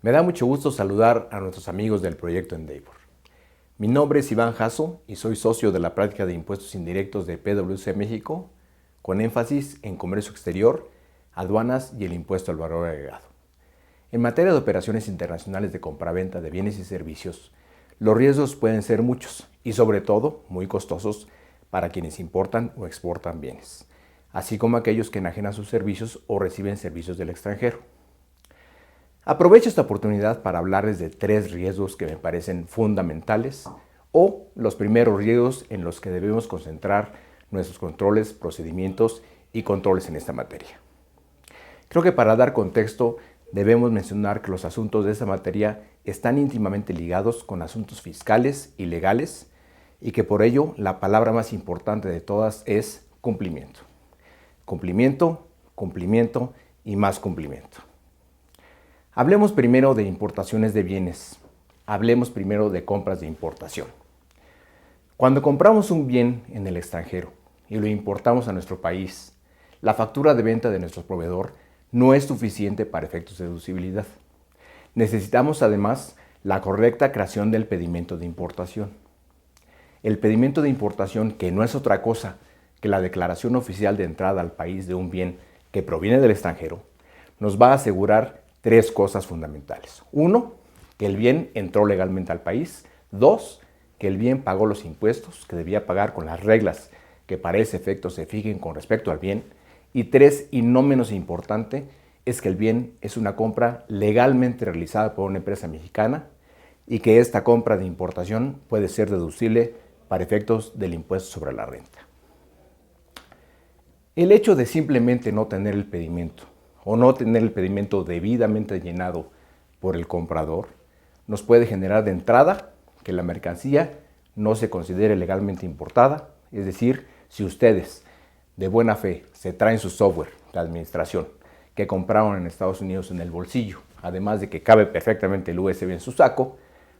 Me da mucho gusto saludar a nuestros amigos del proyecto Endeavor. Mi nombre es Iván Jasso y soy socio de la práctica de impuestos indirectos de PwC México, con énfasis en comercio exterior, aduanas y el impuesto al valor agregado. En materia de operaciones internacionales de compraventa de bienes y servicios, los riesgos pueden ser muchos y sobre todo muy costosos para quienes importan o exportan bienes, así como aquellos que enajenan sus servicios o reciben servicios del extranjero. Aprovecho esta oportunidad para hablarles de 3 riesgos que me parecen fundamentales o los primeros riesgos en los que debemos concentrar nuestros controles, procedimientos y controles en esta materia. Creo que para dar contexto debemos mencionar que los asuntos de esta materia están íntimamente ligados con asuntos fiscales y legales y que por ello la palabra más importante de todas es cumplimiento. Cumplimiento, cumplimiento y más cumplimiento. Hablemos primero de importaciones de bienes. Hablemos primero de compras de importación. Cuando compramos un bien en el extranjero y lo importamos a nuestro país, la factura de venta de nuestro proveedor no es suficiente para efectos de deducibilidad. Necesitamos además la correcta creación del pedimento de importación. El pedimento de importación, que no es otra cosa que la declaración oficial de entrada al país de un bien que proviene del extranjero, nos va a asegurar 3 cosas fundamentales. 1, que el bien entró legalmente al país. 2, que el bien pagó los impuestos que debía pagar con las reglas que para ese efecto se fijen con respecto al bien. Y 3, y no menos importante, es que el bien es una compra legalmente realizada por una empresa mexicana y que esta compra de importación puede ser deducible para efectos del impuesto sobre la renta. El hecho de simplemente no tener el pedimento o no tener el pedimento debidamente llenado por el comprador, nos puede generar de entrada que la mercancía no se considere legalmente importada. Es decir, si ustedes de buena fe se traen su software de administración que compraron en Estados Unidos en el bolsillo, además de que cabe perfectamente el USB en su saco,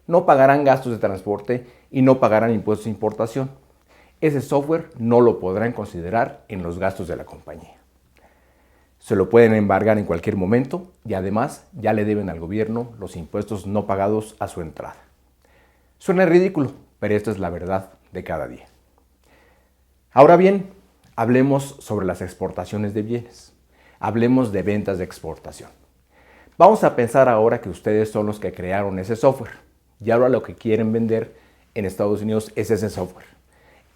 no pagarán gastos de transporte y no pagarán impuestos de importación. Ese software no lo podrán considerar en los gastos de la compañía. Se lo pueden embargar en cualquier momento y además ya le deben al gobierno los impuestos no pagados a su entrada. Suena ridículo, pero esta es la verdad de cada día. Ahora bien, hablemos sobre las exportaciones de bienes. Hablemos de ventas de exportación. Vamos a pensar ahora que ustedes son los que crearon ese software y ahora lo que quieren vender en Estados Unidos es ese software.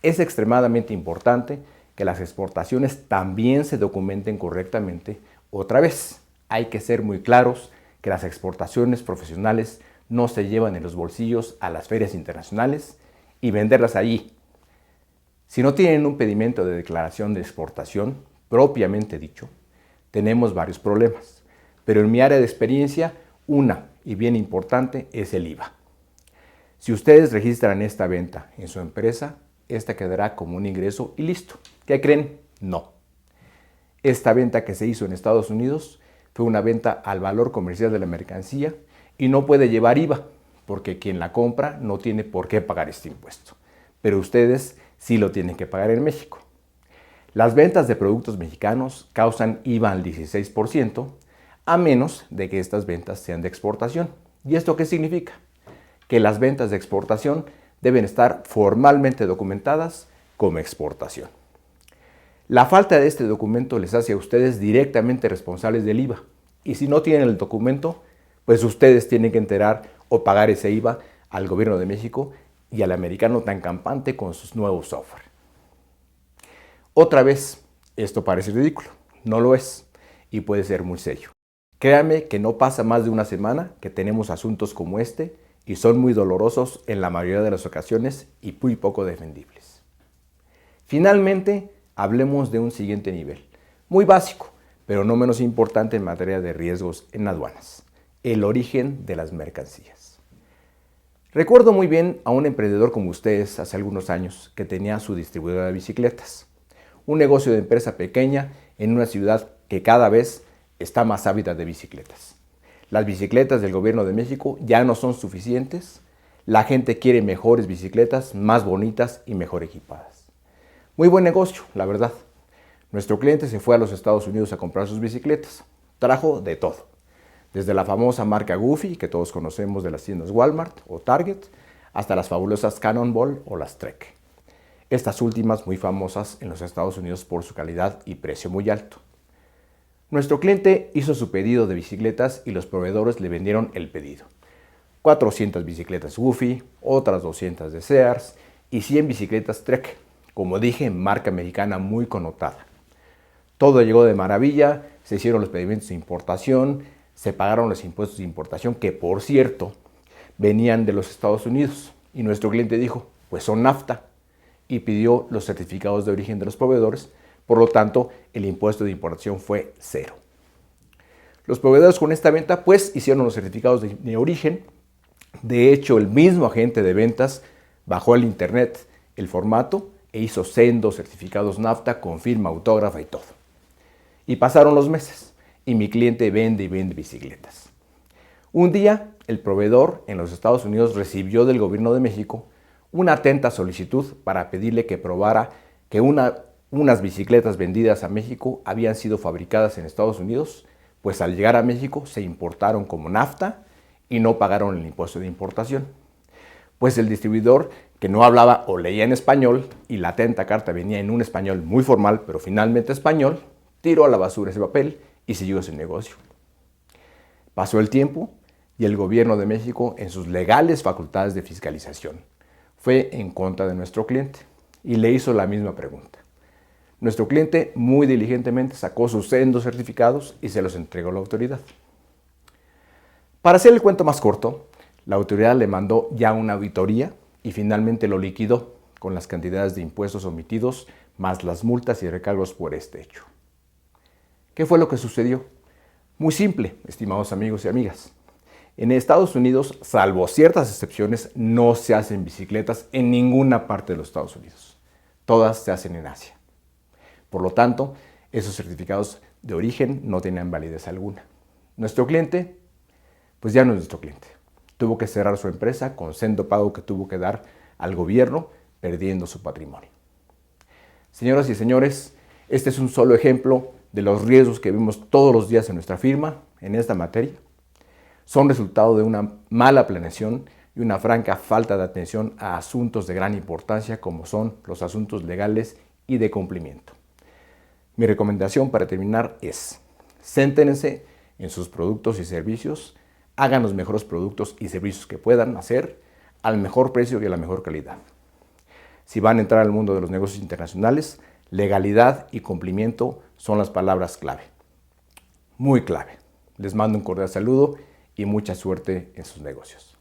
Es extremadamente importante que las exportaciones también se documenten correctamente. Otra vez, hay que ser muy claros que las exportaciones profesionales no se llevan en los bolsillos a las ferias internacionales y venderlas allí. Si no tienen un pedimento de declaración de exportación, propiamente dicho, tenemos varios problemas. Pero en mi área de experiencia, una y bien importante es el IVA. Si ustedes registran esta venta en su empresa, esta quedará como un ingreso y listo. ¿Qué creen? No. Esta venta que se hizo en Estados Unidos fue una venta al valor comercial de la mercancía y no puede llevar IVA, porque quien la compra no tiene por qué pagar este impuesto. Pero ustedes sí lo tienen que pagar en México. Las ventas de productos mexicanos causan IVA al 16%, a menos de que estas ventas sean de exportación. ¿Y esto qué significa? Que las ventas de exportación deben estar formalmente documentadas como exportación. La falta de este documento les hace a ustedes directamente responsables del IVA. Y si no tienen el documento, pues ustedes tienen que enterar o pagar ese IVA al gobierno de México y al americano tan campante con sus nuevos software. Otra vez, esto parece ridículo. No lo es y puede ser muy serio. Créanme que no pasa más de una semana que tenemos asuntos como este y son muy dolorosos en la mayoría de las ocasiones y muy poco defendibles. Finalmente, hablemos de un siguiente nivel, muy básico, pero no menos importante en materia de riesgos en aduanas: el origen de las mercancías. Recuerdo muy bien a un emprendedor como ustedes hace algunos años que tenía su distribuidora de bicicletas, un negocio de empresa pequeña en una ciudad que cada vez está más ávida de bicicletas. Las bicicletas del gobierno de México ya no son suficientes. La gente quiere mejores bicicletas, más bonitas y mejor equipadas. Muy buen negocio, la verdad. Nuestro cliente se fue a los Estados Unidos a comprar sus bicicletas. Trajo de todo. desde la famosa marca Goofy, que todos conocemos de las tiendas Walmart o Target, hasta las fabulosas Cannonball o las Trek. Estas últimas muy famosas en los Estados Unidos por su calidad y precio muy alto. Nuestro cliente hizo su pedido de bicicletas y los proveedores le vendieron el pedido. 400 bicicletas Goofy, otras 200 de Sears y 100 bicicletas Trek, como dije, marca mexicana muy connotada. Todo llegó de maravilla, se hicieron los pedimentos de importación, se pagaron los impuestos de importación, que por cierto venían de los Estados Unidos. Y nuestro cliente dijo, pues son NAFTA, y pidió los certificados de origen de los proveedores, por lo tanto el impuesto de importación fue 0. Los proveedores con esta venta pues hicieron los certificados de origen. De hecho, el mismo agente de ventas bajó al internet el formato e hizo sendos certificados NAFTA con firma autógrafa y todo. Y pasaron los meses y mi cliente vende y vende bicicletas. Un día, el proveedor en los Estados Unidos recibió del gobierno de México una atenta solicitud para pedirle que probara que unas bicicletas vendidas a México habían sido fabricadas en Estados Unidos, pues al llegar a México se importaron como NAFTA y no pagaron el impuesto de importación. Pues el distribuidor, que no hablaba o leía en español y la atenta carta venía en un español muy formal, pero finalmente español, tiró a la basura ese papel y siguió su negocio. Pasó el tiempo y el gobierno de México, en sus legales facultades de fiscalización, fue en contra de nuestro cliente y le hizo la misma pregunta. Nuestro cliente muy diligentemente sacó sus sendos certificados y se los entregó a la autoridad. Para hacer el cuento más corto, la autoridad le mandó ya una auditoría y finalmente lo liquidó con las cantidades de impuestos omitidos más las multas y recargos por este hecho. ¿Qué fue lo que sucedió? Muy simple, estimados amigos y amigas. En Estados Unidos, salvo ciertas excepciones, no se hacen bicicletas en ninguna parte de los Estados Unidos. Todas se hacen en Asia. Por lo tanto, esos certificados de origen no tenían validez alguna. Nuestro cliente, pues ya no es nuestro cliente. Tuvo que cerrar su empresa con sendo pago que tuvo que dar al gobierno, perdiendo su patrimonio. Señoras y señores, este es un solo ejemplo de los riesgos que vemos todos los días en nuestra firma en esta materia. Son resultado de una mala planeación y una franca falta de atención a asuntos de gran importancia como son los asuntos legales y de cumplimiento. Mi recomendación para terminar es: céntrense en sus productos y servicios, hagan los mejores productos y servicios que puedan hacer al mejor precio y a la mejor calidad. Si van a entrar al mundo de los negocios internacionales, legalidad y cumplimiento son las palabras clave. Muy clave. Les mando un cordial saludo y mucha suerte en sus negocios.